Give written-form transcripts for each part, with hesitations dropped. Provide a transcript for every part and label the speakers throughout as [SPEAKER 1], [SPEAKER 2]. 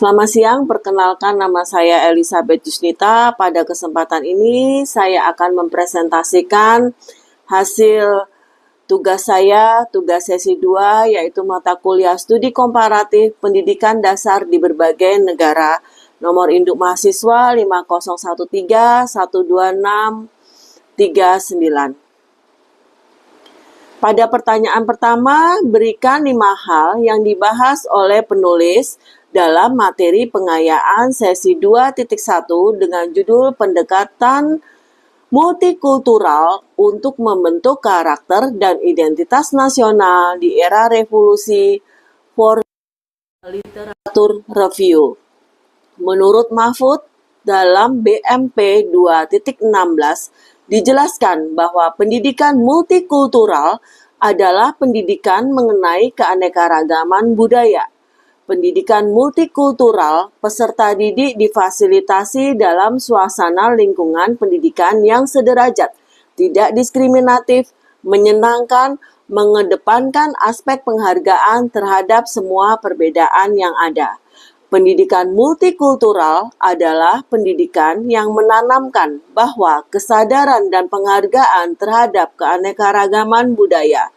[SPEAKER 1] Selamat siang, perkenalkan nama saya Elizabeth Jusnita. Pada kesempatan ini saya akan mempresentasikan hasil tugas saya, tugas sesi 2, yaitu mata kuliah studi komparatif pendidikan dasar di berbagai negara. Nomor induk mahasiswa 5013-12639. Pada pertanyaan pertama, berikan 5 hal yang dibahas oleh penulis dalam materi pengayaan sesi 2.1 dengan judul pendekatan multikultural untuk membentuk karakter dan identitas nasional di era revolusi for Literature Review. Menurut Mahfud, dalam BMP 2.16 dijelaskan bahwa pendidikan multikultural adalah pendidikan mengenai keanekaragaman budaya. Pendidikan multikultural, peserta didik difasilitasi dalam suasana lingkungan pendidikan yang sederajat, tidak diskriminatif, menyenangkan, mengedepankan aspek penghargaan terhadap semua perbedaan yang ada. Pendidikan multikultural adalah pendidikan yang menanamkan bahwa kesadaran dan penghargaan terhadap keanekaragaman budaya.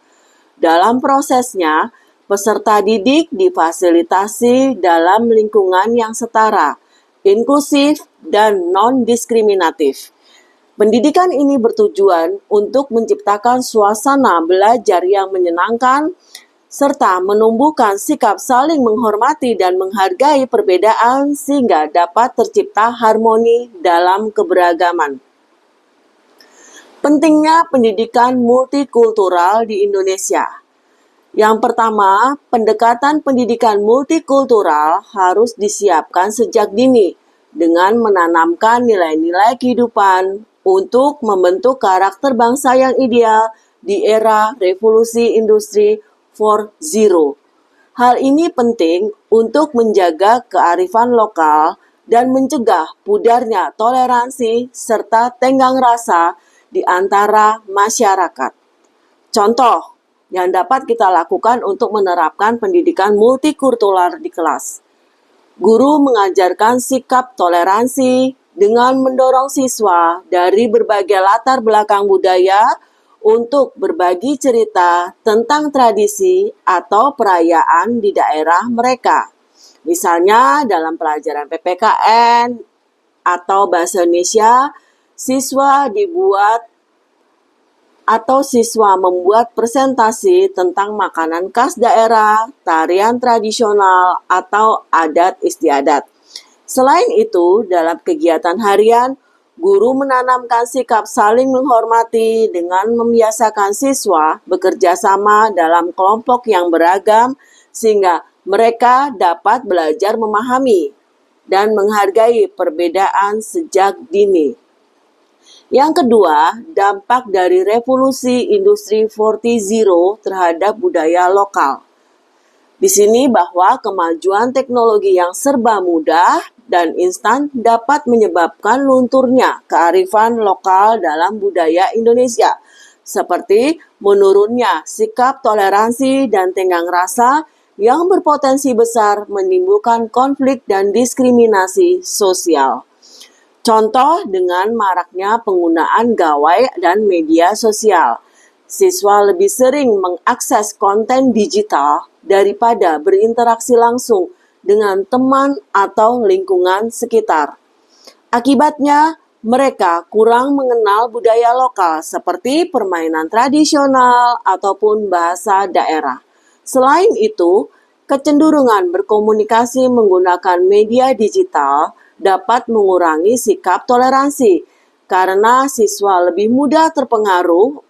[SPEAKER 1] Dalam prosesnya, peserta didik difasilitasi dalam lingkungan yang setara, inklusif, dan non-diskriminatif. Pendidikan ini bertujuan untuk menciptakan suasana belajar yang menyenangkan, serta menumbuhkan sikap saling menghormati dan menghargai perbedaan sehingga dapat tercipta harmoni dalam keberagaman. Pentingnya pendidikan multikultural di Indonesia. Yang pertama, pendekatan pendidikan multikultural harus disiapkan sejak dini dengan menanamkan nilai-nilai kehidupan untuk membentuk karakter bangsa yang ideal di era revolusi industri 4.0. Hal ini penting untuk menjaga kearifan lokal dan mencegah pudarnya toleransi serta tenggang rasa di antara masyarakat. Contoh yang dapat kita lakukan untuk menerapkan pendidikan multikultural di kelas. Guru mengajarkan sikap toleransi dengan mendorong siswa dari berbagai latar belakang budaya untuk berbagi cerita tentang tradisi atau perayaan di daerah mereka. Misalnya dalam pelajaran PPKN atau Bahasa Indonesia, siswa membuat presentasi tentang makanan khas daerah, tarian tradisional, atau adat istiadat. Selain itu, dalam kegiatan harian, guru menanamkan sikap saling menghormati dengan membiasakan siswa bekerja sama dalam kelompok yang beragam sehingga mereka dapat belajar memahami dan menghargai perbedaan sejak dini. Yang kedua, dampak dari revolusi industri 4.0 terhadap budaya lokal. Di sini bahwa kemajuan teknologi yang serba mudah dan instan dapat menyebabkan lunturnya kearifan lokal dalam budaya Indonesia, seperti menurunnya sikap toleransi dan tenggang rasa yang berpotensi besar menimbulkan konflik dan diskriminasi sosial. Contoh dengan maraknya penggunaan gawai dan media sosial. Siswa lebih sering mengakses konten digital daripada berinteraksi langsung dengan teman atau lingkungan sekitar. Akibatnya, mereka kurang mengenal budaya lokal seperti permainan tradisional ataupun bahasa daerah. Selain itu, kecenderungan berkomunikasi menggunakan media digital dapat mengurangi sikap toleransi karena siswa lebih mudah terpengaruh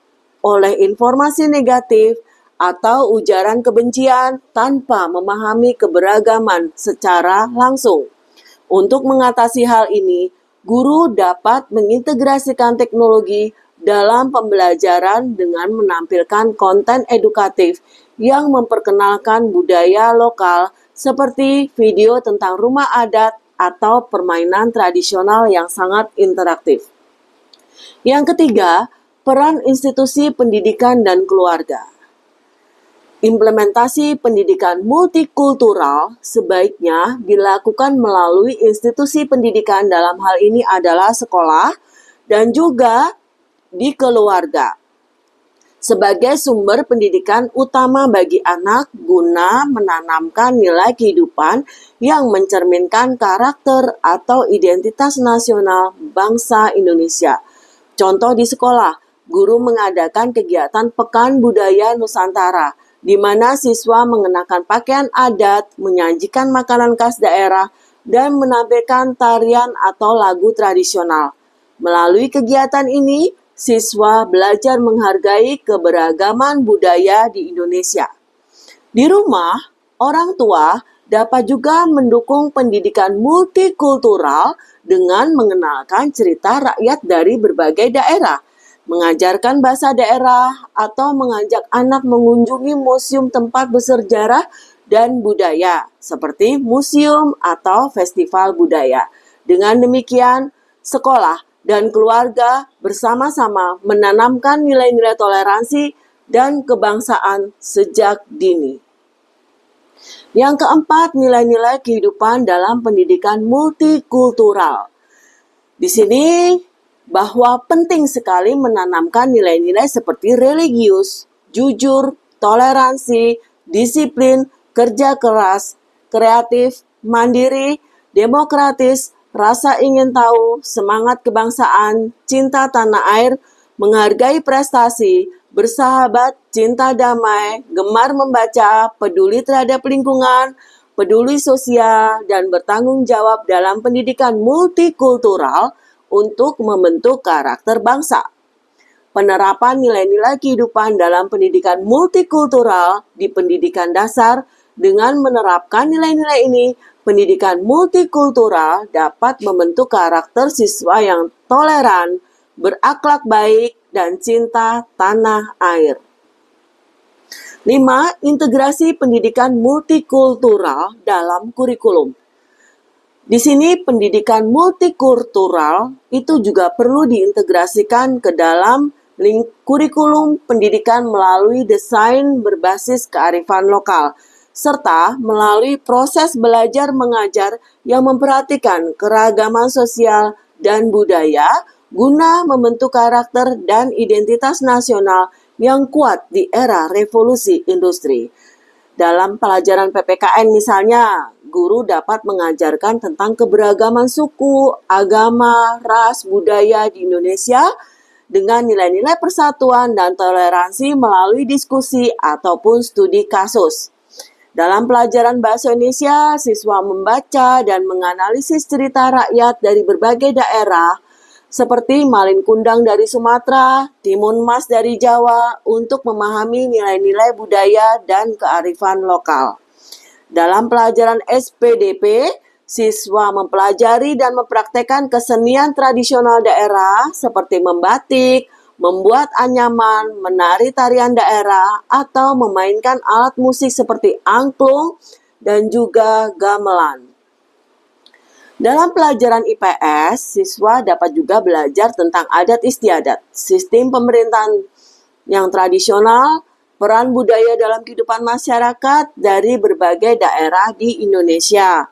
[SPEAKER 1] oleh informasi negatif atau ujaran kebencian tanpa memahami keberagaman secara langsung. Untuk mengatasi hal ini, guru dapat mengintegrasikan teknologi dalam pembelajaran dengan menampilkan konten edukatif yang memperkenalkan budaya lokal seperti video tentang rumah adat atau permainan tradisional yang sangat interaktif. Yang ketiga, peran institusi pendidikan dan keluarga. Implementasi pendidikan multikultural sebaiknya dilakukan melalui institusi pendidikan, dalam hal ini adalah sekolah dan juga di keluarga, sebagai sumber pendidikan utama bagi anak guna menanamkan nilai kehidupan yang mencerminkan karakter atau identitas nasional bangsa Indonesia. Contoh di sekolah, guru mengadakan kegiatan Pekan Budaya Nusantara, di mana siswa mengenakan pakaian adat, menyajikan makanan khas daerah, dan menampilkan tarian atau lagu tradisional. Melalui kegiatan ini, siswa belajar menghargai keberagaman budaya di Indonesia. Di rumah, orang tua dapat juga mendukung pendidikan multikultural dengan mengenalkan cerita rakyat dari berbagai daerah, mengajarkan bahasa daerah, atau mengajak anak mengunjungi museum tempat bersejarah dan budaya, seperti museum atau festival budaya. Dengan demikian, sekolah dan keluarga bersama-sama menanamkan nilai-nilai toleransi dan kebangsaan sejak dini. Yang keempat, nilai-nilai kehidupan dalam pendidikan multikultural. Di sini bahwa penting sekali menanamkan nilai-nilai seperti religius, jujur, toleransi, disiplin, kerja keras, kreatif, mandiri, demokratis, rasa ingin tahu, semangat kebangsaan, cinta tanah air, menghargai prestasi, bersahabat, cinta damai, gemar membaca, peduli terhadap lingkungan, peduli sosial, dan bertanggung jawab dalam pendidikan multikultural untuk membentuk karakter bangsa. Penerapan nilai-nilai kehidupan dalam pendidikan multikultural di pendidikan dasar. Dengan menerapkan nilai-nilai ini, pendidikan multikultural dapat membentuk karakter siswa yang toleran, berakhlak baik, dan cinta tanah air. 5. Integrasi pendidikan multikultural dalam kurikulum. Di sini pendidikan multikultural itu juga perlu diintegrasikan ke dalam kurikulum pendidikan melalui desain berbasis kearifan lokal, serta melalui proses belajar mengajar yang memperhatikan keragaman sosial dan budaya guna membentuk karakter dan identitas nasional yang kuat di era revolusi industri. Dalam pelajaran PPKN misalnya, guru dapat mengajarkan tentang keberagaman suku, agama, ras, budaya di Indonesia dengan nilai-nilai persatuan dan toleransi melalui diskusi ataupun studi kasus. Dalam pelajaran bahasa Indonesia, siswa membaca dan menganalisis cerita rakyat dari berbagai daerah, seperti Malin Kundang dari Sumatera, Timun Mas dari Jawa, untuk memahami nilai-nilai budaya dan kearifan lokal. Dalam pelajaran SPDP, siswa mempelajari dan mempraktekkan kesenian tradisional daerah seperti membatik, membuat anyaman, menari tarian daerah, atau memainkan alat musik seperti angklung dan juga gamelan. Dalam pelajaran IPS, siswa dapat juga belajar tentang adat istiadat, sistem pemerintahan yang tradisional, peran budaya dalam kehidupan masyarakat dari berbagai daerah di Indonesia.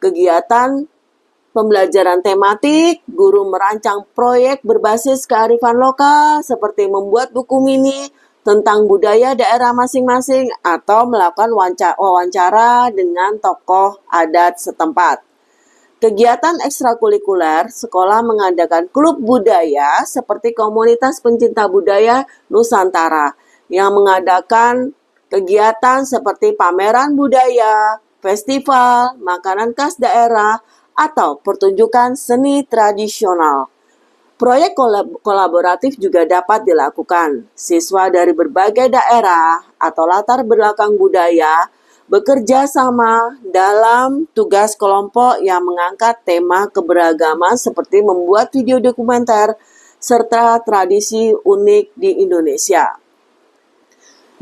[SPEAKER 1] Kegiatan pembelajaran tematik, guru merancang proyek berbasis kearifan lokal seperti membuat buku mini tentang budaya daerah masing-masing atau melakukan wawancara dengan tokoh adat setempat. Kegiatan ekstrakurikuler, sekolah mengadakan klub budaya seperti komunitas pencinta budaya Nusantara yang mengadakan kegiatan seperti pameran budaya, festival, makanan khas daerah, atau pertunjukan seni tradisional. Proyek kolaboratif juga dapat dilakukan. Siswa dari berbagai daerah atau latar belakang budaya bekerja sama dalam tugas kelompok yang mengangkat tema keberagaman seperti membuat video dokumenter serta tradisi unik di Indonesia.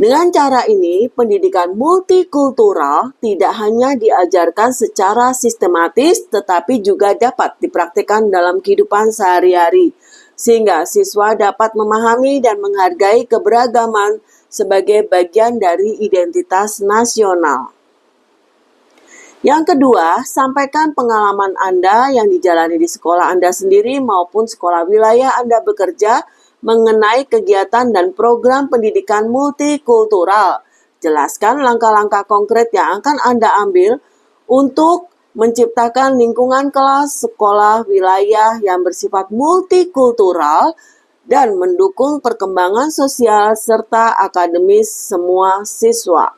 [SPEAKER 1] Dengan cara ini, pendidikan multikultural tidak hanya diajarkan secara sistematis, tetapi juga dapat dipraktikkan dalam kehidupan sehari-hari, sehingga siswa dapat memahami dan menghargai keberagaman sebagai bagian dari identitas nasional. Yang kedua, sampaikan pengalaman Anda yang dijalani di sekolah Anda sendiri maupun sekolah wilayah Anda bekerja mengenai kegiatan dan program pendidikan multikultural. Jelaskan langkah-langkah konkret yang akan Anda ambil untuk menciptakan lingkungan kelas sekolah wilayah yang bersifat multikultural dan mendukung perkembangan sosial serta akademis semua siswa.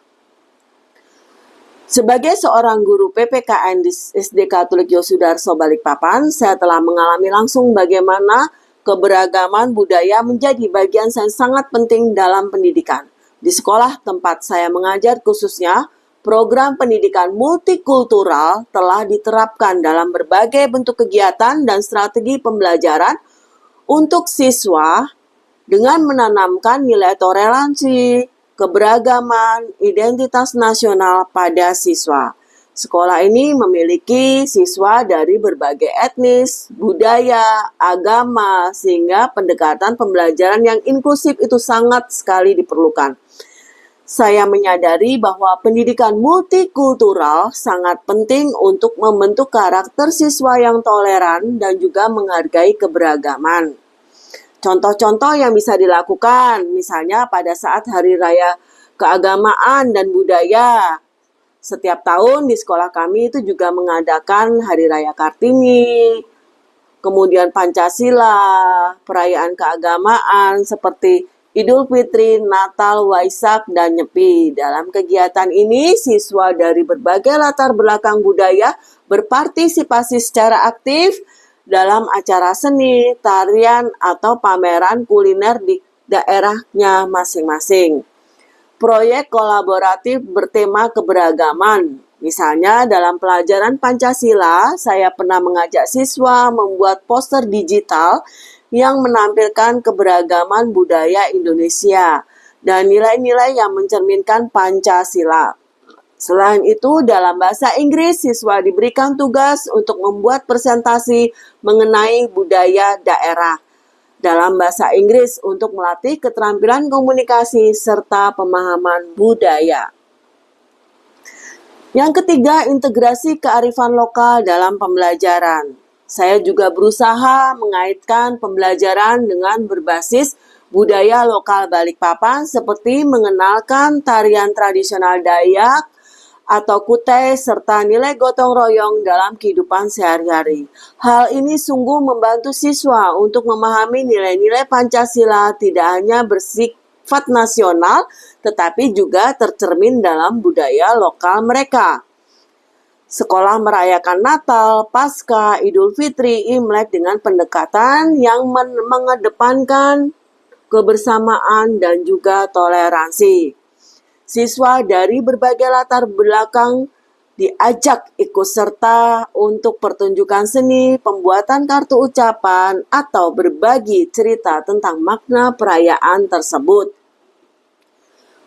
[SPEAKER 1] Sebagai seorang guru PPKN di SD Katolik Yosudarso Balikpapan, saya telah mengalami langsung bagaimana keberagaman budaya menjadi bagian yang sangat penting dalam pendidikan. Di sekolah tempat saya mengajar khususnya, program pendidikan multikultural telah diterapkan dalam berbagai bentuk kegiatan dan strategi pembelajaran untuk siswa dengan menanamkan nilai toleransi, keberagaman, identitas nasional pada siswa. Sekolah ini memiliki siswa dari berbagai etnis, budaya, agama, sehingga pendekatan pembelajaran yang inklusif itu sangat sekali diperlukan. Saya menyadari bahwa pendidikan multikultural sangat penting untuk membentuk karakter siswa yang toleran dan juga menghargai keberagaman. Contoh-contoh yang bisa dilakukan, misalnya pada saat Hari Raya Keagamaan dan Budaya. Setiap tahun di sekolah kami itu juga mengadakan Hari Raya Kartini, kemudian Pancasila, perayaan keagamaan seperti Idul Fitri, Natal, Waisak, dan Nyepi. Dalam kegiatan ini, siswa dari berbagai latar belakang budaya berpartisipasi secara aktif dalam acara seni, tarian, atau pameran kuliner di daerahnya masing-masing. Proyek kolaboratif bertema keberagaman. Misalnya dalam pelajaran Pancasila, saya pernah mengajak siswa membuat poster digital yang menampilkan keberagaman budaya Indonesia dan nilai-nilai yang mencerminkan Pancasila. Selain itu, dalam bahasa Inggris, siswa diberikan tugas untuk membuat presentasi mengenai budaya daerah dalam bahasa Inggris untuk melatih keterampilan komunikasi serta pemahaman budaya. Yang ketiga, integrasi kearifan lokal dalam pembelajaran. Saya juga berusaha mengaitkan pembelajaran dengan berbasis budaya lokal Balikpapan seperti mengenalkan tarian tradisional Dayak, atau kutai serta nilai gotong royong dalam kehidupan sehari-hari. Hal ini sungguh membantu siswa untuk memahami nilai-nilai Pancasila tidak hanya bersifat nasional, tetapi juga tercermin dalam budaya lokal mereka. Sekolah merayakan Natal, Paskah, Idul Fitri, Imlek dengan pendekatan yang mengedepankan kebersamaan dan juga toleransi. Siswa dari berbagai latar belakang diajak ikut serta untuk pertunjukan seni, pembuatan kartu ucapan, atau berbagi cerita tentang makna perayaan tersebut.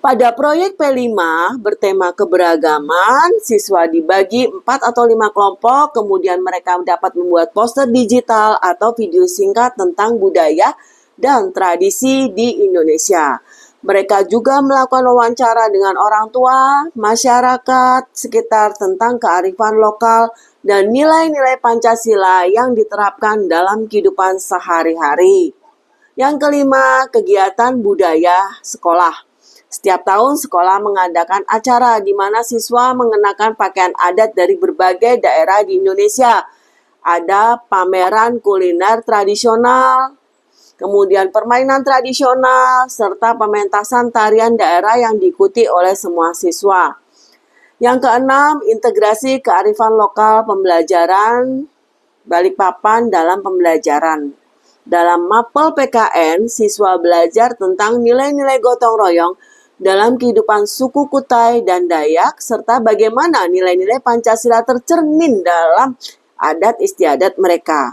[SPEAKER 1] Pada proyek P5 bertema keberagaman, siswa dibagi 4 atau 5 kelompok, kemudian mereka dapat membuat poster digital atau video singkat tentang budaya dan tradisi di Indonesia. Mereka juga melakukan wawancara dengan orang tua, masyarakat sekitar tentang kearifan lokal dan nilai-nilai Pancasila yang diterapkan dalam kehidupan sehari-hari. Yang kelima, kegiatan budaya sekolah. Setiap tahun sekolah mengadakan acara di mana siswa mengenakan pakaian adat dari berbagai daerah di Indonesia. Ada pameran kuliner tradisional, kemudian permainan tradisional, serta pementasan tarian daerah yang diikuti oleh semua siswa. Yang keenam, integrasi kearifan lokal pembelajaran Balikpapan dalam pembelajaran. Dalam mapel PKN, siswa belajar tentang nilai-nilai gotong royong dalam kehidupan suku Kutai dan Dayak, serta bagaimana nilai-nilai Pancasila tercermin dalam adat istiadat mereka.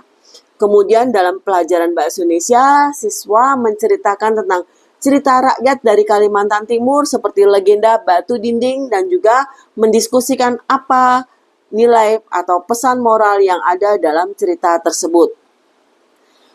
[SPEAKER 1] Kemudian dalam pelajaran Bahasa Indonesia, siswa menceritakan tentang cerita rakyat dari Kalimantan Timur seperti legenda Batu Dinding dan juga mendiskusikan apa nilai atau pesan moral yang ada dalam cerita tersebut.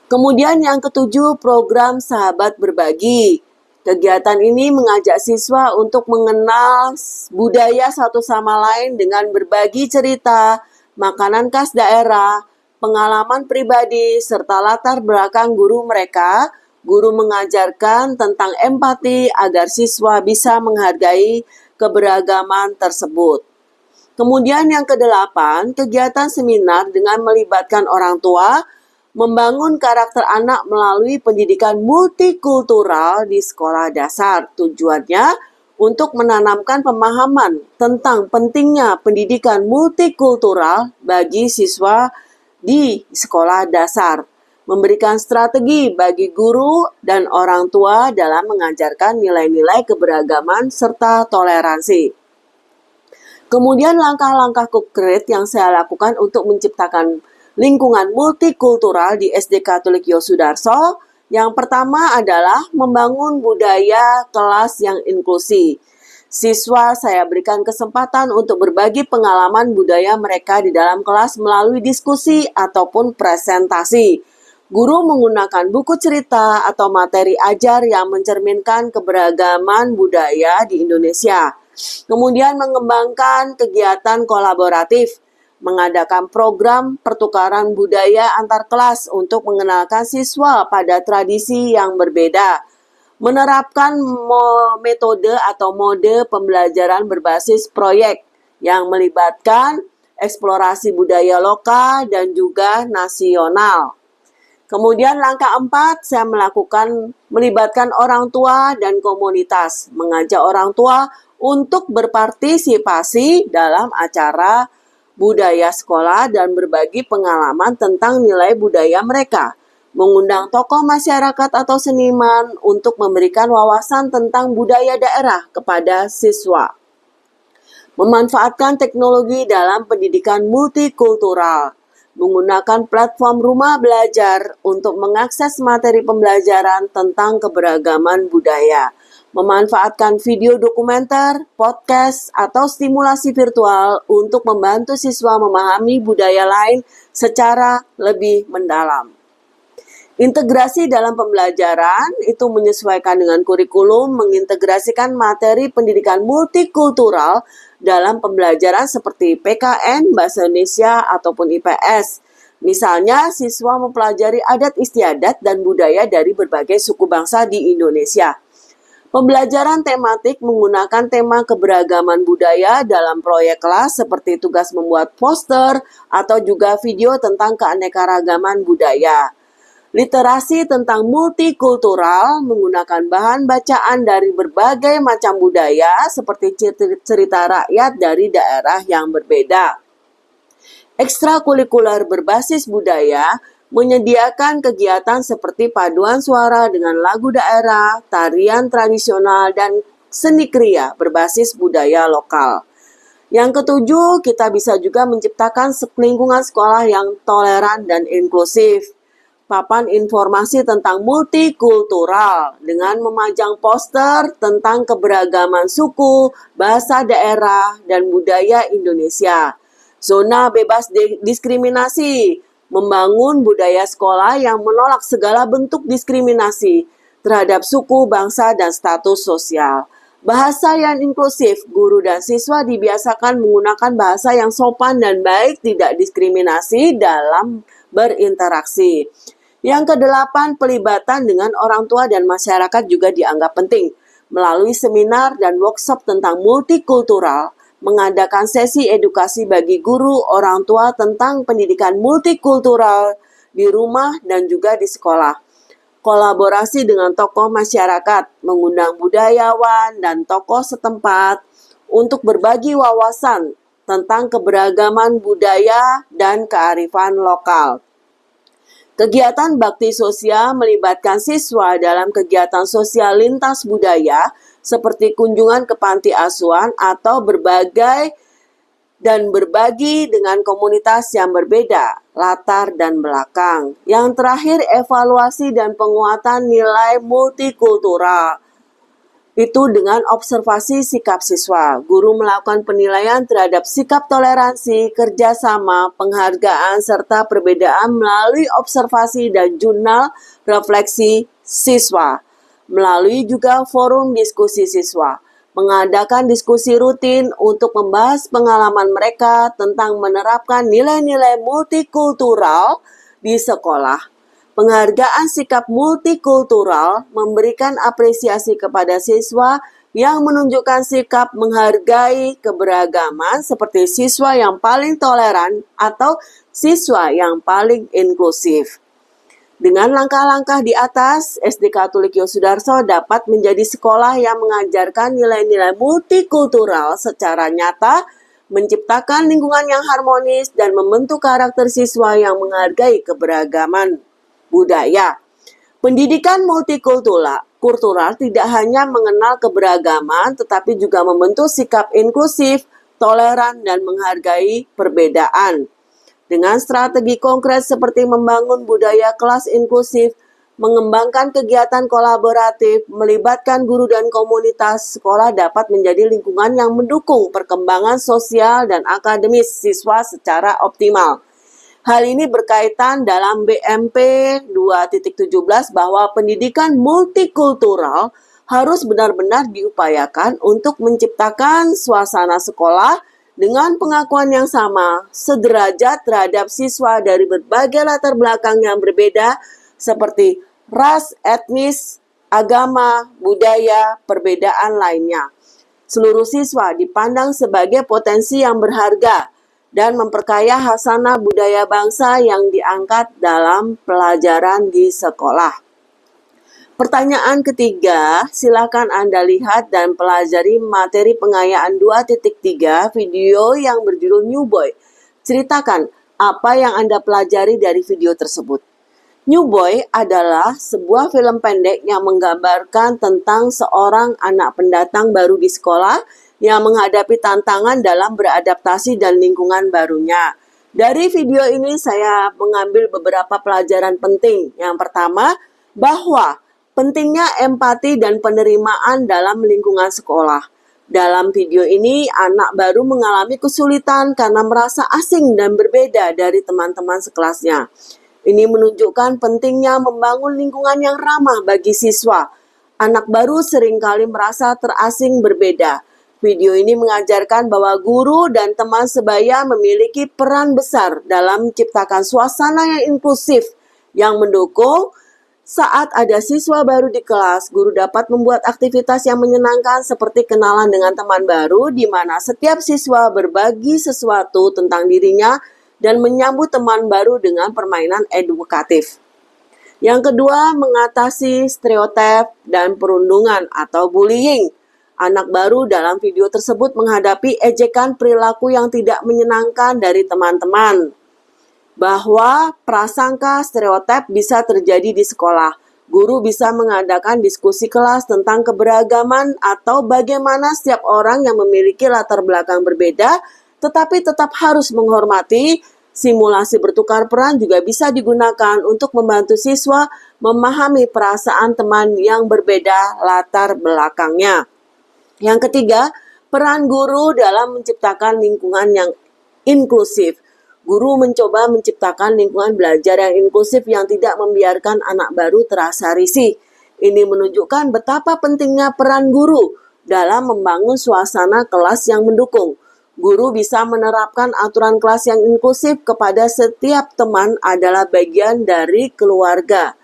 [SPEAKER 1] Kemudian yang ketujuh, program Sahabat Berbagi. Kegiatan ini mengajak siswa untuk mengenal budaya satu sama lain dengan berbagi cerita, makanan khas daerah, pengalaman pribadi, serta latar belakang guru mereka. Guru mengajarkan tentang empati agar siswa bisa menghargai keberagaman tersebut. Kemudian yang kedelapan, kegiatan seminar dengan melibatkan orang tua, membangun karakter anak melalui pendidikan multikultural di sekolah dasar. Tujuannya untuk menanamkan pemahaman tentang pentingnya pendidikan multikultural bagi siswa di sekolah dasar. Memberikan strategi bagi guru dan orang tua dalam mengajarkan nilai-nilai keberagaman serta toleransi. Kemudian langkah-langkah konkret yang saya lakukan untuk menciptakan lingkungan multikultural di SD Katolik Yosudarso. Yang pertama adalah membangun budaya kelas yang inklusi. Siswa saya berikan kesempatan untuk berbagi pengalaman budaya mereka di dalam kelas melalui diskusi ataupun presentasi. Guru menggunakan buku cerita atau materi ajar yang mencerminkan keberagaman budaya di Indonesia. Kemudian mengembangkan kegiatan kolaboratif, mengadakan program pertukaran budaya antar kelas untuk mengenalkan siswa pada tradisi yang berbeda, menerapkan metode atau mode pembelajaran berbasis proyek yang melibatkan eksplorasi budaya lokal dan juga nasional. Kemudian langkah 4, saya melibatkan orang tua dan komunitas, mengajak orang tua untuk berpartisipasi dalam acara budaya sekolah dan berbagi pengalaman tentang nilai budaya mereka. Mengundang tokoh masyarakat atau seniman untuk memberikan wawasan tentang budaya daerah kepada siswa. Memanfaatkan teknologi dalam pendidikan multikultural. Menggunakan platform rumah belajar untuk mengakses materi pembelajaran tentang keberagaman budaya. Memanfaatkan video dokumenter, podcast, atau stimulasi virtual untuk membantu siswa memahami budaya lain secara lebih mendalam. Integrasi dalam pembelajaran itu menyesuaikan dengan kurikulum, mengintegrasikan materi pendidikan multikultural dalam pembelajaran seperti PKN, Bahasa Indonesia, ataupun IPS. Misalnya, siswa mempelajari adat istiadat dan budaya dari berbagai suku bangsa di Indonesia. Pembelajaran tematik menggunakan tema keberagaman budaya dalam proyek kelas seperti tugas membuat poster atau juga video tentang keanekaragaman budaya. Literasi tentang multikultural menggunakan bahan bacaan dari berbagai macam budaya seperti cerita rakyat dari daerah yang berbeda. Ekstrakurikuler berbasis budaya menyediakan kegiatan seperti paduan suara dengan lagu daerah, tarian tradisional, dan seni kriya berbasis budaya lokal. Yang ketujuh, kita bisa juga menciptakan lingkungan sekolah yang toleran dan inklusif. Papan informasi tentang multikultural dengan memajang poster tentang keberagaman suku, bahasa daerah, dan budaya Indonesia. Zona bebas diskriminasi, membangun budaya sekolah yang menolak segala bentuk diskriminasi terhadap suku, bangsa, dan status sosial. Bahasa yang inklusif, guru dan siswa dibiasakan menggunakan bahasa yang sopan dan baik, tidak diskriminasi dalam berinteraksi. Yang kedelapan, pelibatan dengan orang tua dan masyarakat juga dianggap penting. Melalui seminar dan workshop tentang multikultural, mengadakan sesi edukasi bagi guru, orang tua tentang pendidikan multikultural di rumah dan juga di sekolah. Kolaborasi dengan tokoh masyarakat, mengundang budayawan dan tokoh setempat untuk berbagi wawasan tentang keberagaman budaya dan kearifan lokal. Kegiatan bakti sosial melibatkan siswa dalam kegiatan sosial lintas budaya seperti kunjungan ke panti asuhan atau berbagi dengan komunitas yang berbeda, latar dan belakang. Yang terakhir, evaluasi dan penguatan nilai multikultural. Itu dengan observasi sikap siswa. Guru melakukan penilaian terhadap sikap toleransi, kerjasama, penghargaan, serta perbedaan melalui observasi dan jurnal refleksi siswa. melalui juga forum diskusi siswa, mengadakan diskusi rutin untuk membahas pengalaman mereka tentang menerapkan nilai-nilai multikultural di sekolah. Penghargaan sikap multikultural memberikan apresiasi kepada siswa yang menunjukkan sikap menghargai keberagaman seperti siswa yang paling toleran atau siswa yang paling inklusif. Dengan langkah-langkah di atas, SD Katolik Yosudarso dapat menjadi sekolah yang mengajarkan nilai-nilai multikultural secara nyata, menciptakan lingkungan yang harmonis, dan membentuk karakter siswa yang menghargai keberagaman budaya. Pendidikan multikultural tidak hanya mengenal keberagaman, tetapi juga membentuk sikap inklusif, toleran, dan menghargai perbedaan. Dengan strategi konkret seperti membangun budaya kelas inklusif, mengembangkan kegiatan kolaboratif, melibatkan guru dan komunitas, sekolah dapat menjadi lingkungan yang mendukung perkembangan sosial dan akademis siswa secara optimal. Hal ini berkaitan dalam BMP 2.17 bahwa pendidikan multikultural harus benar-benar diupayakan untuk menciptakan suasana sekolah dengan pengakuan yang sama, sederajat terhadap siswa dari berbagai latar belakang yang berbeda seperti ras, etnis, agama, budaya, perbedaan lainnya. Seluruh siswa dipandang sebagai potensi yang berharga dan memperkaya hasanah budaya bangsa yang diangkat dalam pelajaran di sekolah. Pertanyaan ketiga, silakan Anda lihat dan pelajari materi pengayaan 2.3 video yang berjudul New Boy. Ceritakan apa yang Anda pelajari dari video tersebut. New Boy adalah sebuah film pendek yang menggambarkan tentang seorang anak pendatang baru di sekolah yang menghadapi tantangan dalam beradaptasi dan lingkungan barunya. Dari video ini saya mengambil beberapa pelajaran penting. Yang pertama, bahwa pentingnya empati dan penerimaan dalam lingkungan sekolah. Dalam video ini, anak baru mengalami kesulitan karena merasa asing dan berbeda dari teman-teman sekelasnya. Ini menunjukkan pentingnya membangun lingkungan yang ramah bagi siswa. Anak baru seringkali merasa terasing berbeda. Video ini mengajarkan bahwa guru dan teman sebaya memiliki peran besar dalam menciptakan suasana yang inklusif, yang mendukung. Saat ada siswa baru di kelas, guru dapat membuat aktivitas yang menyenangkan seperti kenalan dengan teman baru, di mana setiap siswa berbagi sesuatu tentang dirinya dan menyambut teman baru dengan permainan edukatif. Yang kedua, mengatasi stereotip dan perundungan atau bullying. Anak baru dalam video tersebut menghadapi ejekan perilaku yang tidak menyenangkan dari teman-teman. Bahwa prasangka stereotip bisa terjadi di sekolah. Guru bisa mengadakan diskusi kelas tentang keberagaman atau bagaimana setiap orang yang memiliki latar belakang berbeda, tetapi tetap harus menghormati. Simulasi bertukar peran juga bisa digunakan untuk membantu siswa memahami perasaan teman yang berbeda latar belakangnya. Yang ketiga, peran guru dalam menciptakan lingkungan yang inklusif. Guru mencoba menciptakan lingkungan belajar yang inklusif yang tidak membiarkan anak baru terasa risih. Ini menunjukkan betapa pentingnya peran guru dalam membangun suasana kelas yang mendukung. Guru bisa menerapkan aturan kelas yang inklusif kepada setiap teman adalah bagian dari keluarga,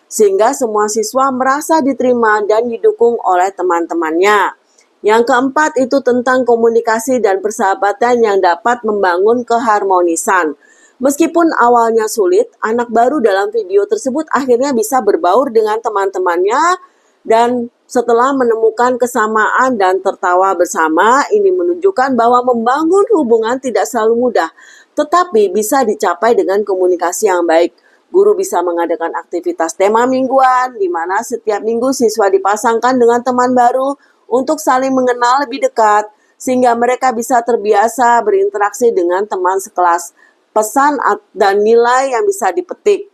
[SPEAKER 1] sehingga semua siswa merasa diterima dan didukung oleh teman-temannya. Yang keempat itu tentang komunikasi dan persahabatan yang dapat membangun keharmonisan. Meskipun awalnya sulit, anak baru dalam video tersebut akhirnya bisa berbaur dengan teman-temannya dan setelah menemukan kesamaan dan tertawa bersama, ini menunjukkan bahwa membangun hubungan tidak selalu mudah, tetapi bisa dicapai dengan komunikasi yang baik. Guru bisa mengadakan aktivitas tema mingguan, di mana setiap minggu siswa dipasangkan dengan teman baru untuk saling mengenal lebih dekat, sehingga mereka bisa terbiasa berinteraksi dengan teman sekelas. Pesan dan nilai yang bisa dipetik.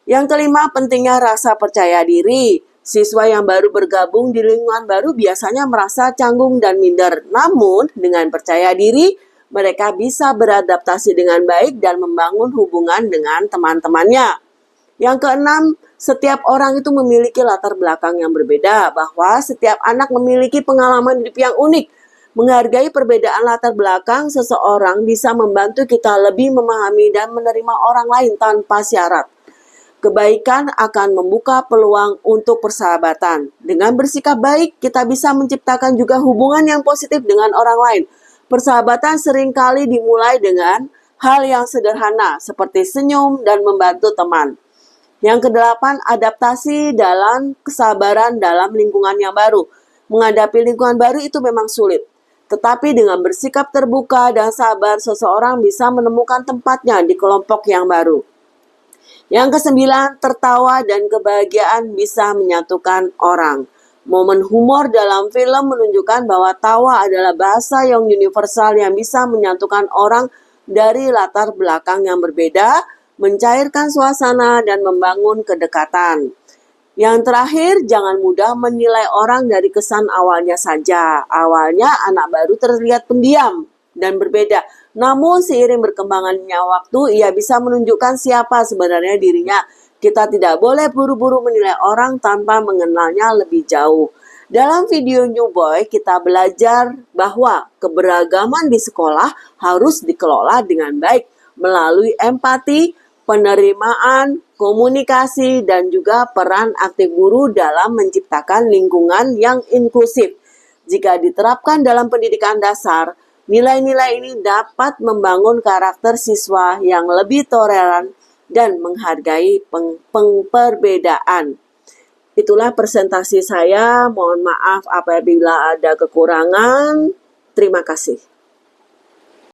[SPEAKER 1] Yang kelima, pentingnya rasa percaya diri. Siswa yang baru bergabung di lingkungan baru biasanya merasa canggung dan minder. Namun, dengan percaya diri, mereka bisa beradaptasi dengan baik dan membangun hubungan dengan teman-temannya. Yang keenam, Setiap orang itu memiliki latar belakang yang berbeda, bahwa setiap anak memiliki pengalaman hidup yang unik. Menghargai perbedaan latar belakang seseorang bisa membantu kita lebih memahami dan menerima orang lain tanpa syarat. Kebaikan akan membuka peluang untuk persahabatan. Dengan bersikap baik, kita bisa menciptakan juga hubungan yang positif dengan orang lain. Persahabatan seringkali dimulai dengan hal yang sederhana, seperti senyum dan membantu teman. Yang kedelapan, adaptasi dalam kesabaran dalam lingkungan yang baru. Menghadapi lingkungan baru itu memang sulit. Tetapi dengan bersikap terbuka dan sabar, seseorang bisa menemukan tempatnya di kelompok yang baru. Yang kesembilan, tertawa dan kebahagiaan bisa menyatukan orang. Momen humor dalam film menunjukkan bahwa tawa adalah bahasa yang universal yang bisa menyatukan orang dari latar belakang yang berbeda, mencairkan suasana, dan membangun kedekatan. Yang terakhir, jangan mudah menilai orang dari kesan awalnya saja. Awalnya anak baru terlihat pendiam dan berbeda. Namun seiring berkembangannya waktu, ia bisa menunjukkan siapa sebenarnya dirinya. Kita tidak boleh buru-buru menilai orang tanpa mengenalnya lebih jauh. Dalam video New Boy, kita belajar bahwa keberagaman di sekolah harus dikelola dengan baik melalui empati, penerimaan, komunikasi, dan juga peran aktif guru dalam menciptakan lingkungan yang inklusif. Jika diterapkan dalam pendidikan dasar, nilai-nilai ini dapat membangun karakter siswa yang lebih toleran dan menghargai perbedaan. Itulah presentasi saya. Mohon maaf apabila ada kekurangan. Terima kasih.